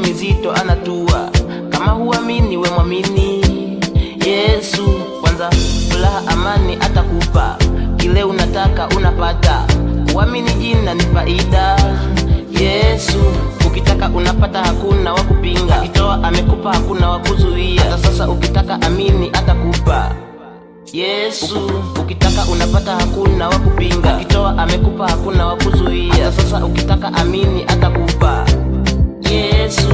mizigo mizito anatua. Kama huamini we mwamini Yesu. Kwanza furaha amani atakupa, kile unataka unapata. Kuamini jina ni faida. Yesu ukitaka unapata, hakuna wakupinga. Akitoa amekupa, hakuna wakuzuia. Hata sasa ukitaka amini atakupa. Yesu ukitaka unapata, hakuna wakupinga. Akitoa amekupa, hakuna wakuzuia. Hata sasa ukitaka amini atakupa. Yesu